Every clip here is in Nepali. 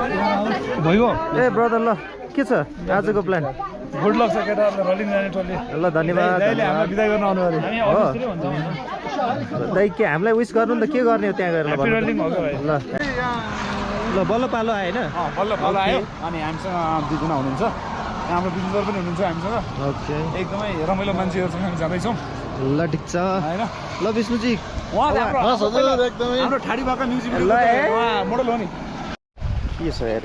भयो ए ब्रदर ल के छ आजको प्लान गुड लक छ केटाहरुलाई रलिङ जाने टोली ल धन्यवाद दाइले हामीलाई बिदा गर्न आउनु अरे हामी अफिसतिर हुन्छ दाइ के हामीलाई विश गर्नु नि त के गर्ने हो त्यहाँ गएर ह्यापी रलिङ हो भाइ ल ल बल्ल पालो आयो हैन बल्ल पालो आयो अनि हामीसँग दुईजना हुनुहुन्छ हाम्रो बिजनेसर पनि हुनुहुन्छ हामीसँग ओके एकदमै रमाइलो मान्छेहरुसँग हामी जाँदै छौं ल ठिक छ हैन ल विष्णुजी उहाँ हाम्रो एकदमै हाम्रो ठाडी भाका म्युजिक ल उहाँ मोडल हो नि के छ यार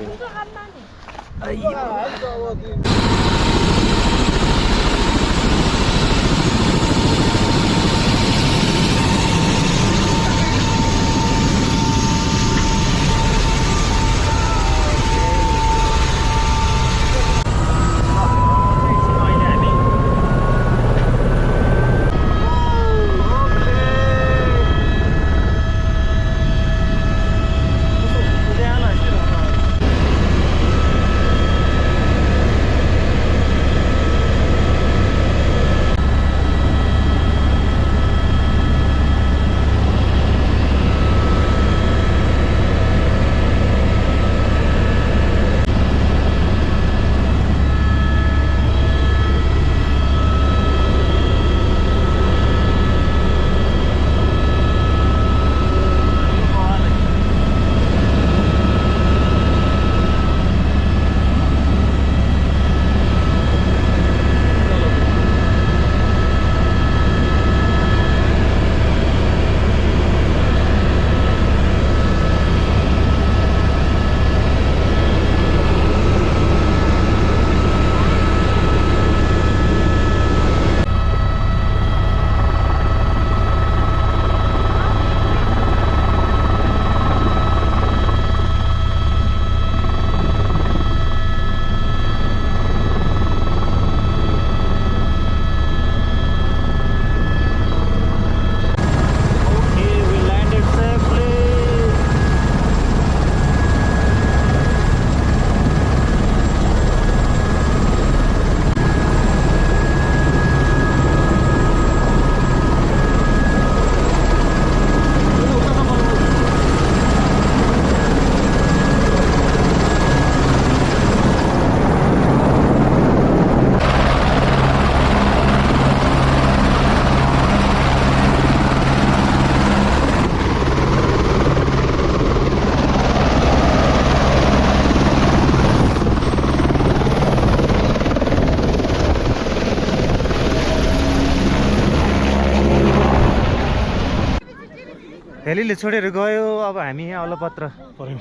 हेलीले छोडेर गयो अब हामी यहाँ अलपत्र पर्यौं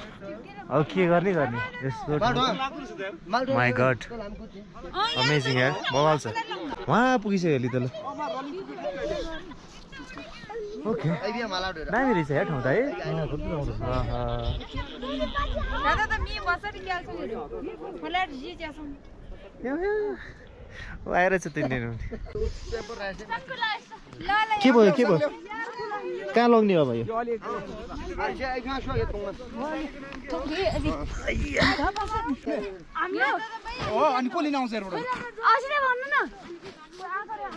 अब के गर्ने माई गॉड अमेजिङ यार बवाल छ वहाँ पुगिसक्यो हेली त ल ओके दामी रहेछ यार ठाउँ त है आएर चाहिँ तिनीहरू के भयो कहाँ लग्ने हो भाइ अनि को लिन आउँछ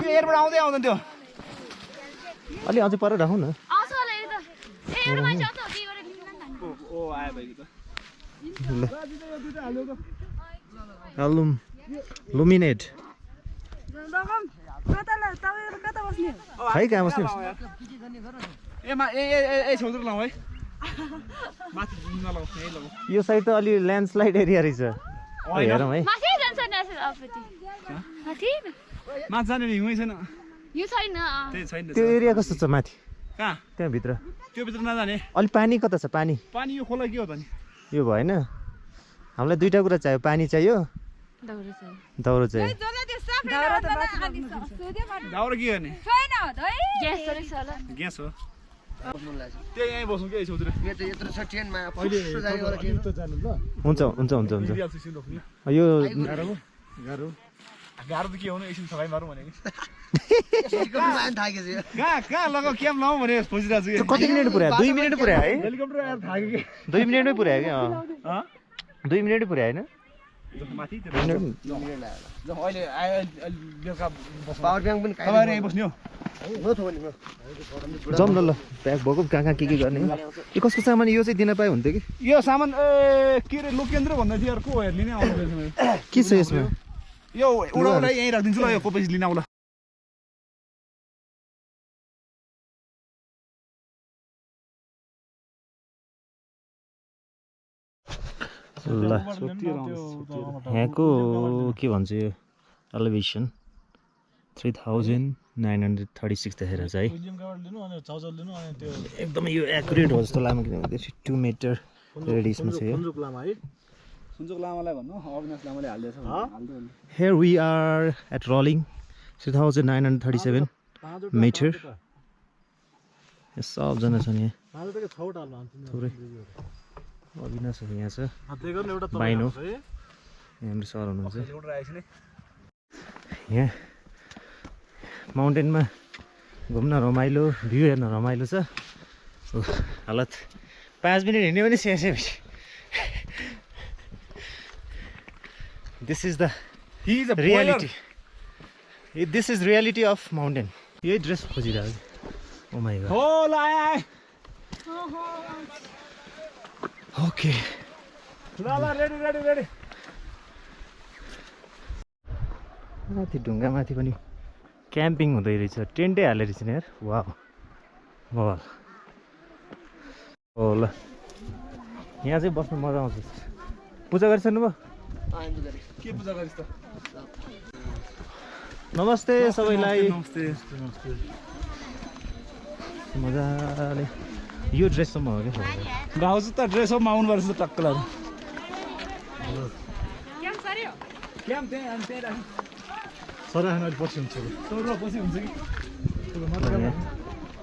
एयरबाट आउँदै आउँदैन त्यो अलि अझै पर राखौँ न लुमिनेट खै कहाँ बस्ने यो साइड त अलि ल्यान्डस्लाइड एरिया रहेछ हेरौँ है त्यो एरिया कस्तो छ माथि त्यहाँ भित्र त्यो भित्र नजाने अलि पानी कता छ पानी यो खोला के हो त नि यो भएन हामीलाई दुईटा कुरा चाहियो पानी चाहियो दाउरा चाहियो दाउरा के गर्ने ग्यास हो त्यही यहीँ बसौँ कि छेउतिर हुन्छ यो गाह्रो त के हो एकछिन सफाइ मारौँ भनेको कहाँ लगाऊ क्याम्प लाउँ भने खोजिरहेको छु कति मिनट पुऱ्यायो 2 मिनट पुऱ्यायो है हेलिकप्टर आएर थाक्यो कि 2 मिनटमै पुऱ्यायो कि 2 मिनटमै पुऱ्यायो होइन माथि अहिले बेलुका पावर ब्याङ्क पनि बस्ने हो जाउँ न ल प्याक भएको कहाँ के गर्ने यो कसको सामान यो चाहिँ दिन पाए हुन्थ्यो कि यो सामान के अरे लोकेन्द्र भन्दै थियो अर्को लिने आउनु के छ यसमा यो उडाउलाई यहीँ राखिदिन्छु ल यो कोपेस लिन आउला ल यहाँको के भन्छ यो एलिभेसन 3936 देखेर चाहिँ एकदमै यो एक्युरेट हो जस्तो लाग्यो किनभने 2 मिटर रेडियसमा छ यो Here we are at rolling 3937 meter. यो सबजना छन् यहाँ थोरै अविनाशहरू यहाँ छ बाइनो हाम्रो सर हुनुहुन्छ यहाँ माउन्टेनमा घुम्न रमाइलो भ्यू हेर्न रमाइलो छ हालत 5 मिनट हिँड्यो भने sachet This is the reality. This is reality of mountain. यही ड्रेस खोजिरहेको छु ओ माय गॉड हो लाए ओके ल रेडी माथि ढुङ्गामाथि पनि क्याम्पिङ हुँदै रहेछ टेन्टै हालेर रहेछ नि यार वाह वाह हो ल यहाँ चाहिँ बस्नु मजा आउँछ पूजा गरिसक्नु भयो के पूजा गरिस् त नमस्ते सबैलाई नमस्ते मजाले यो ड्रेससम्म हो क्या भाउजू त ड्रेसमा आउनु पर्छ टक्क लाग्यो क्याम त्यही अनि त्यही राख्नु सर अहिले पछि हुन्छ सर पछि हुन्छ कि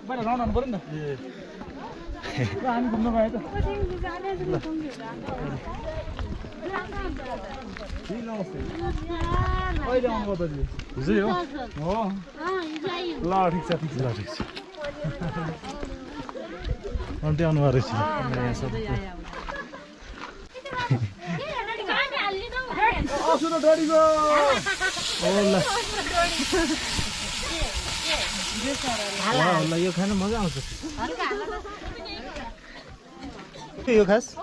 बाहिर राउन्ड आउनु पऱ्यो नि त हामी घुम्न गयो त अहिले आउनु पर्छ हिजै हो ल ठिक छ अन्त आउनुभएको रहेछ ल यो खानु मजा आउँछ यो खास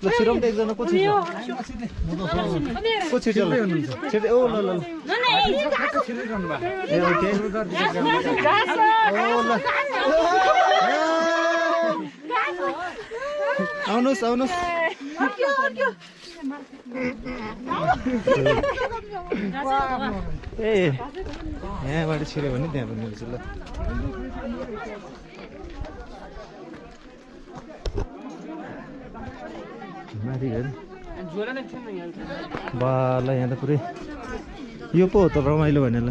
ल छिराउनु त एकजना को छिर्छ को छिर्छ ल छिर्दै ओ ल ल ए ओके ओ ल आउनुहोस् आउनुहोस् ए यहाँबाट छिर्यो भने त्यहाँ पनि हुन्छ ल माथि हेर बाल यहाँ त पुरै यो पो हो त रमाइलो भने ल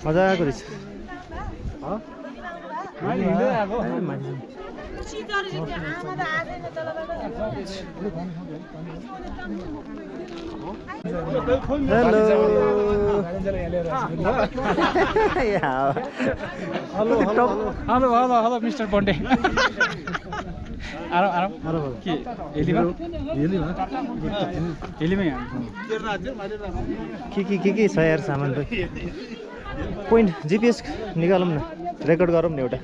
मजाको रहेछ हेलो मिस्टर बन्डे आराम के के छ यार सामान त पोइन्ट जिपिएस निकालौँ न रेकर्ड गरौँ न एउटा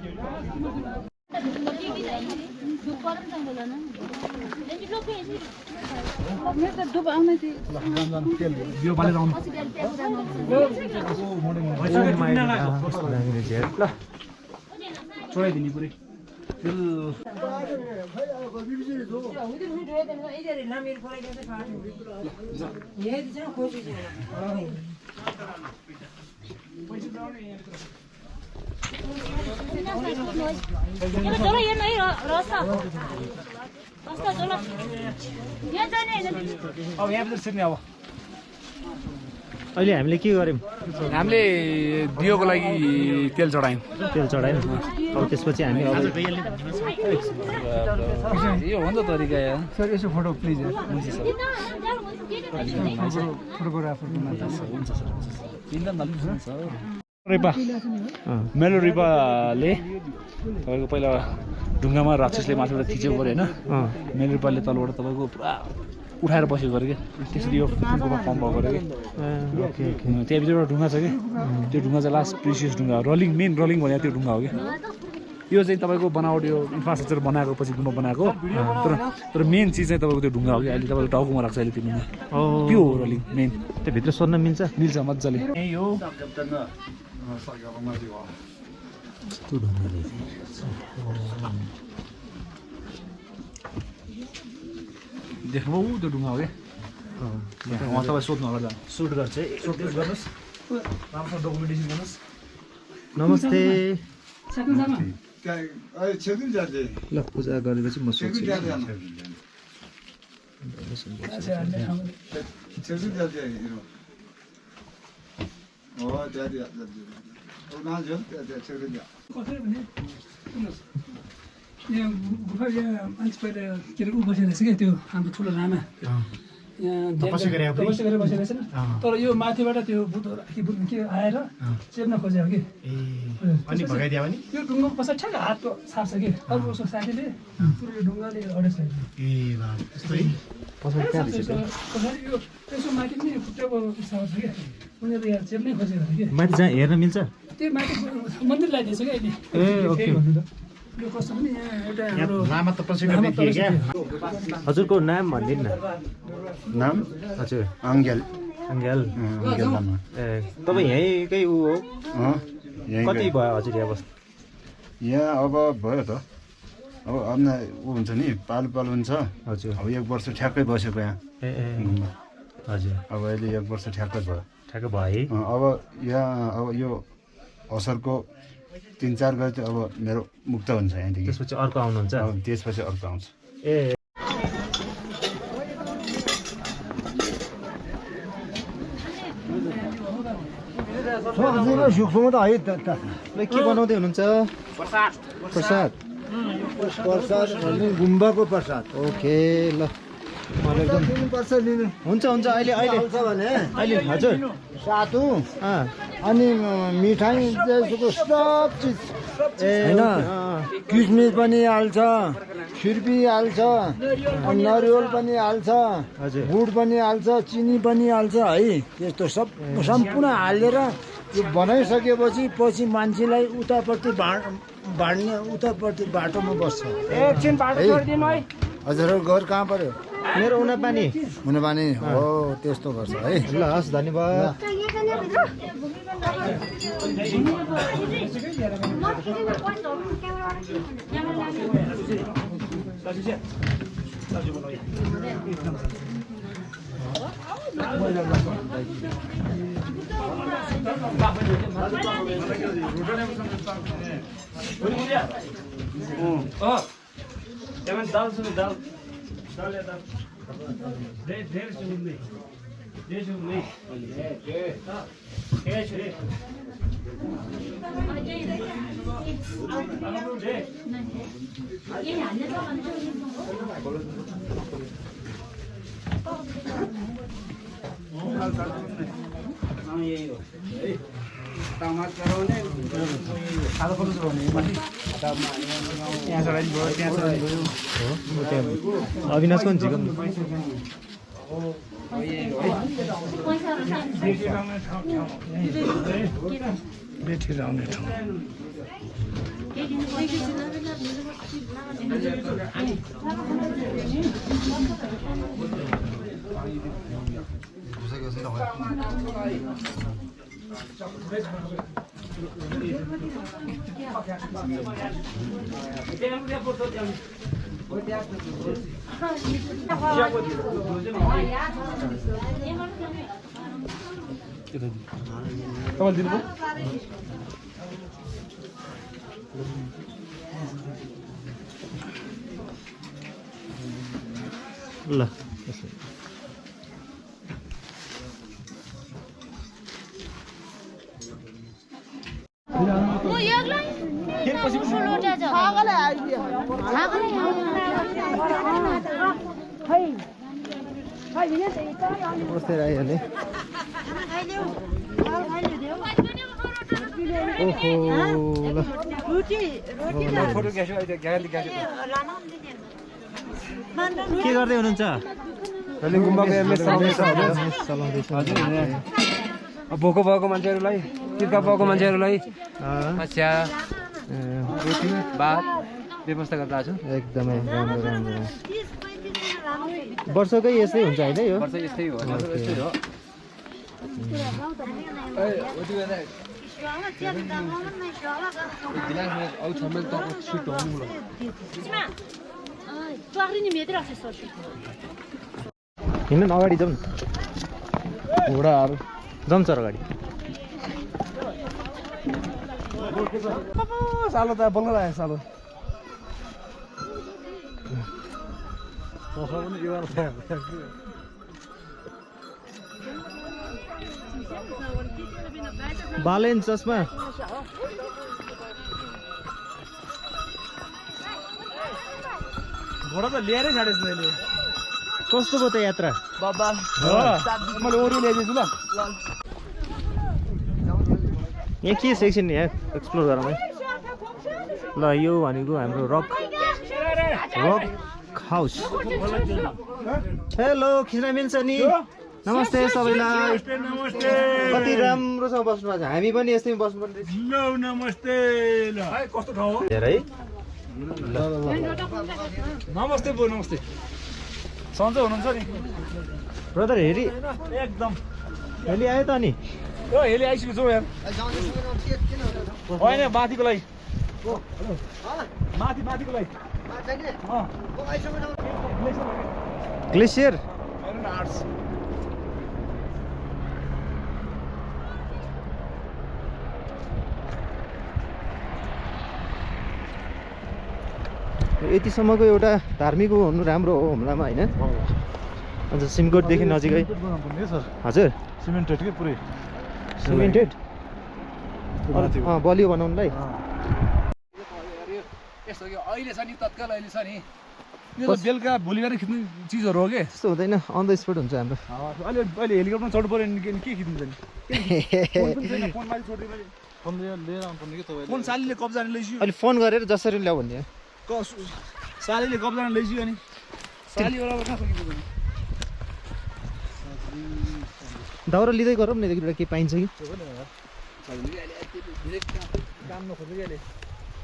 छोडाइदिने पुरै अब यहाँ छिर्ने अब अहिले हामीले के गर्यौँ हामीले दियोको लागि तेल चढायौँ अब त्यसपछि हामी यो हो नि त तरिका यार सर यसो फोटो प्लिज हुन्छ सर रिपा मेरो रिपाले तपाईँको पहिला ढुङ्गामा राक्षसले माथिबाट थिचेको पऱ्यो होइन मेरो रिपाले तलबाट तपाईँको पुरा उठाएर बसेको अरे क्या त्यसरी यो ढुङ्गामा फर्म भएको अरे क्या त्यहाँभित्र एउटा ढुङ्गा छ कि त्यो ढुङ्गा चाहिँ लास्ट प्रिसियस ढुङ्गा हो रलिङ मेन रलिङ भने त्यो ढुङ्गा हो कि यो चाहिँ तपाईँको बनावट यो इन्फ्रास्ट्रक्चर बनाएको पछि गुम्बा बनाएको तर मेन चिज चाहिँ तपाईँको त्यो ढुङ्गा हो कि अहिले तपाईँको टाउकोमा राख्छ अहिले त्यो ढुङ्गा त्यो हो रलिङ मेन त्योभित्र सोध्न मिल्छ मजाले यही हो देख्नुभयो त्यो ढुङ्गा हो क्या उहाँ तपाईँ सोध्नु होला सुट गर्छ गर्नुहोस् राम्रोसँग डकुमेन्टेसन गर्नुहोस् नमस्ते ल पूजा गरेपछि म सोध्छु यहाँ गुफा यहाँ मान्छे पहिला के अरे ऊ बसेको रहेछ क्या त्यो हाम्रो ठुलो लामा यहाँ तपस्या गरेर बसेको रहेछ नि तर यो माथिबाट त्यो बुद्धहरू के आएर चेप्न खोजेको कि अनि भगाइदियो भने यो ढुङ्गाको पछाडि ठ्याक्क हातको छाप छ कि अर्को उसको साथीले पुरो यो ढुङ्गाले अडेछ पछाडि यो त्यसो माथि पनि खुट्टाको छाप छ क्या उनीहरू यहाँ चेप्नै खोजेको कि माथि जहाँ हेर्न मिल्छ त्यो माथि मन्दिर लगाइदिएछ क्या अहिले यो कस्तो पनि यहाँ एउटा हाम्रो लामा तपस्या गर्ने थिए क्या हजुरको नाम भनिदिनु न नाम हजुर अङ्गेल अङ्गेल लामा ए तपाईँ यहीँकै ऊ हो यहीँ कति भयो हजुर यहाँ बस्नु यहाँ अब भयो त अब अन्ना ऊ हुन्छ नि पालु हुन्छ हजुर अब 1 वर्ष ठ्याक्कै बसेको यहाँ ए घुममा हजुर अब अहिले 1 वर्ष ठ्याक्कै भयो ठ्याक्कै भयो है अब यहाँ अब यो असरको 3-4 गते अब मेरो मुक्त हुन्छ यहाँदेखि त्यसपछि अर्को आउनुहुन्छ त्यसपछि अर्को आउँछ ए के बनाउँदै हुनुहुन्छ प्रसाद अनि गुम्बाको प्रसाद ओके ल मलाई एकदम हुन्छ अहिले अहिले हजुर सातु अँ अनि मिठाई जस्तो सब चिज होइन किसमिस पनि हाल्छ छुर्पी हाल्छ नरिवल पनि हाल्छ हजुर गुड पनि हाल्छ चिनी पनि हाल्छ है त्यस्तो सब सम्पूर्ण हालेर यो बनाइसकेपछि पछि मान्छेलाई उतापट्टि बाँड्ने उतापट्टि बाटोमा बस्छ एकछिन बाटो छोडिदिनु है हजुरहरू घर कहाँ पर्यो मेरो उनापानी हुनेबानी हो त्यस्तो गर्छ है ल हस् धन्यवाद अविनाश कौन चिकन बेठी आउने ठाउँ तपाईँले दिनुभयो ल कस्तै आइहाल्यो ओहो ल के गर्दै हुनुहुन्छ रेलिङ गुम्बाको एमएस चलाउँदैछ भोको भएको मान्छेहरूलाई तिर्खा भएको मान्छेहरूलाई चिया रोटी भात व्यवस्था गरिरहेको छु एकदमै राम्रो राम्रो वर्षकै यस्तै हुन्छ होइन यो वर्ष यस्तै हो यस्तै हो हिँड्नु न अगाडि जाउँ न घोडाहरू जाउँ सर अगाडि सालो त बल्ल आयो सालो बालेन चस्मा घोडा त लिएरै छाडेछ मैले कस्तो भयो त यात्रा बाबा मैले ओरी ल्याइदिन्छु ल यहाँ के सेक्सन यहाँ एक्सप्लोर गरौँ है ल यो भनेको हाम्रो रक हाउस हेलो खिच्न मिल्छ नि नमस्ते सबैलाई कति राम्रोसँग बस्नु भएको छ हामी पनि यस्तै बस्नुपर्ने नमस्ते ल कस्तो ठाउँ हो धेरै नमस्ते बो नमस्ते सन्चै हुनुहुन्छ नि ब्रदर हेरी एकदम हेली आयो त नि ओ हेली आइसक्यो छौ यार होइन माथिको लागि माथिको लागि ग्लेसियर यतिसम्मको एउटा धार्मिक हुनु राम्रो हो हुम्लामा होइन अन्त सिमकोटदेखि नजिकै हजुर सिमेन्टेड के पुरै सिमेन्टेड बलियो बनाउनुलाई यस्तो कि अहिले छ नि तत्काल अहिले छ नि यो त बेलुका भोलि बिहान खिच्ने चिजहरू हो कि त्यस्तो हुँदैन अन द स्पोट हुन्छ हाम्रो अहिले अहिले हेलिकप्टरमा चढ्नु पऱ्यो नि के खिच्नुहुन्छ नि फोन सालीले कब्जा लैसियो अहिले फोन गरेर जसरी ल्याऊ भन्ने सालीले कब्जा लैसियो अनि सालीबाट कहाँ सकिन्छ दाउरा लिँदै गरौँ न यतिखेर के पाइन्छ कि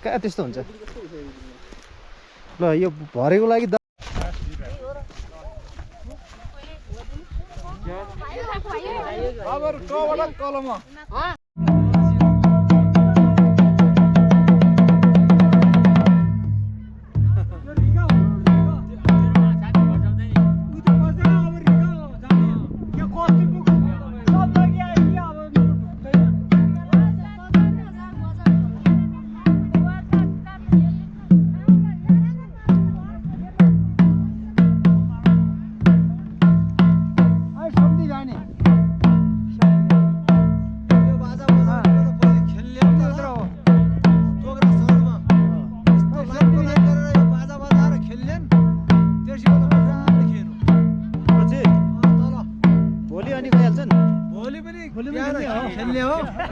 कहाँ त्यस्तो हुन्छ ल यो भरेको लागि कलम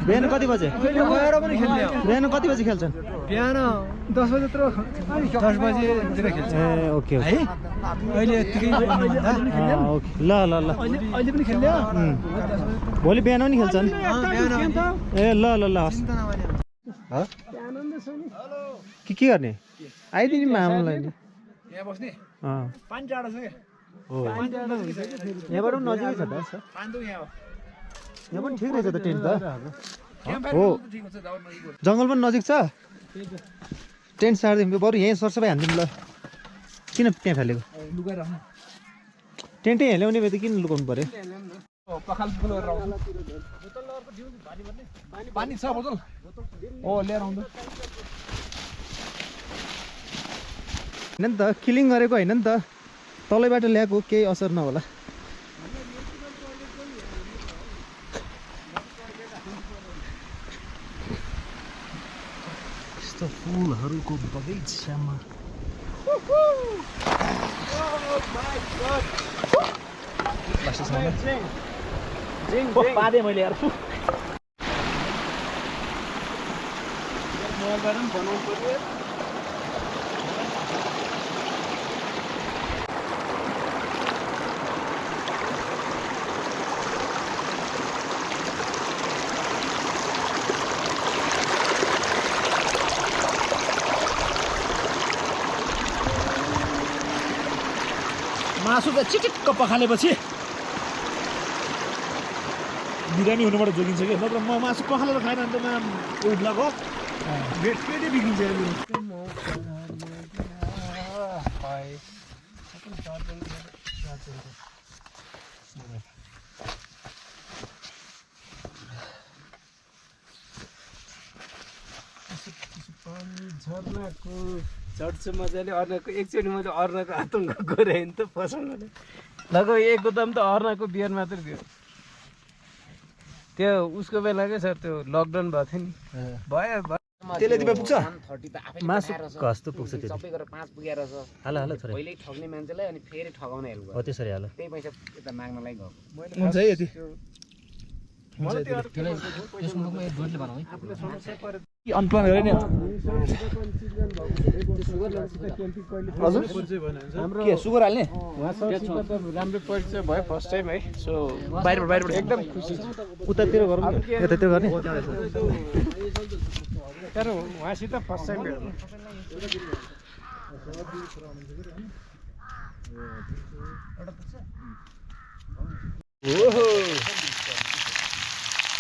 बिहान कति बजे बिहान कति बजे खेल्छन् बिहान 10 बजे तिर 10 बजेतिर खेल्छ ए ओके है अहिले यतिकै ओके ल ल ल अहिले पनि खेल्ने भोलि बिहान पनि खेल्छन् ए ल ल ल के गर्ने आइदिनु मामलाई नि यहाँ बस्ने अँ पानी टाढो छ हो यहाँबाट पनि नजिकै छ त पानी त यहाँ हो यहाँ पनि ठिक रहेछ त टेन्ट त क्याम्पफायर हो ठिक हुन्छ दाउ नजिक जङ्गल पनि नजिक छ टेन्ट सार्दिउँ बरु यहीँ सरसफाइ हानिदिउँ ल किन त्यहाँ फालेको लुगाएर राख्नु टेन्टै यहाँ ल्याउने भए त किन लुकाउनु पऱ्यो पखाल फुल गरेर आउँछ पानी छ बोतल हो लिएर आउँदा होइन नि त किलिङ गरेको होइन नि त तलैबाट ल्याएको केही असर नहोला यस्तो फुलहरूको बगैँचामा पादे मैले यार मासु त चिटिक्क पखालेपछि बिरामी हुनुबाट जोगिन्छ कि नत्र म मासु पखालेर खाएन भने त उयो लगो पेटै बिग्रिन्छ झर्नाको चढ्छु मजाले अर्नाको एकचोटि मैले अर्नाको आतङ्क गरेँ नि त फसाउनुले लगभग एक गोदाम त अर्नाको बियर मात्रै थियो त्यो उसको बेलाकै सर त्यो लकडाउन भएको थियो नि भयो त्यसले दिपा पुग्छ मासु कस्तो पुग्छ त्यो सबै गरेर 5 पुगेर छ हाल हाल छोरा पहिल्यै ठग्ने मान्छेलाई अनि फेरि ठगाउने हेल्प हो त्यसरी हाल त्यही पैसा यता माग्नलाई गयो हुन्छ है यति अनप्लान गरे नि के सुगर हाल्ने राम्रो परिचय भयो फर्स्ट टाइम है सो बाहिरबाट एकदम खुसी छु उतातिर गरौँ न यतातिर गर्ने तर उहाँसित फर्स्ट टाइम भेट्नु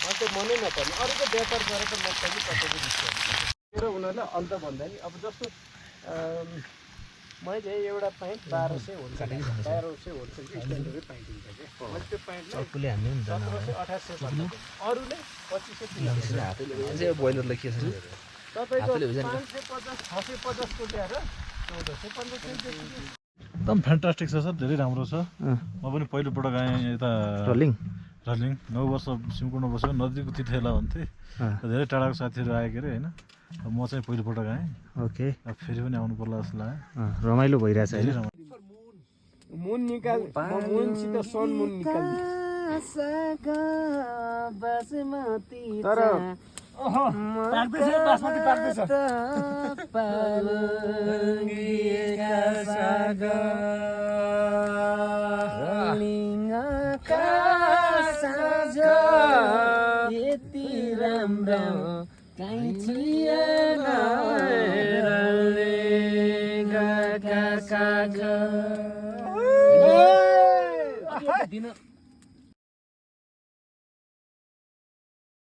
अन्त मनै नपर्ने अरूको व्यापार गरेर त म पनि तपाईँको विषय मेरो उनीहरूलाई अन्त भन्दा नि अब जस्तो मैले एउटा पाइन्ट 1200 होलसेल 1200 होलसेल स्ट्यान्डर्डै पाइन्ट हुन्छ क्या मैले त्यो पाइन्टलाई 1700 अरूले 2500 बोइलरलाई के छ तपाईँको 550 650 को ल्याएर 1400 एकदम फ्यान्टास्टिक छ सर धेरै राम्रो छ म पनि पहिलोपटक आएँ यता रलिङ 9 वर्ष सिमकुण्डमा बसेको नजिकको तिथेला भन्थे धेरै टाढाको साथीहरू आयो के अरे होइन म चाहिँ पहिलोपटक आएँ ओके अब फेरि पनि आउनु पर्ला जस्तो लाग्यो रमाइलो भइरहेछ धेरै होइन मुन निकाल मुनसित सन मुन निकाल तर यति राम्रो काहीँ थिएन गएका साग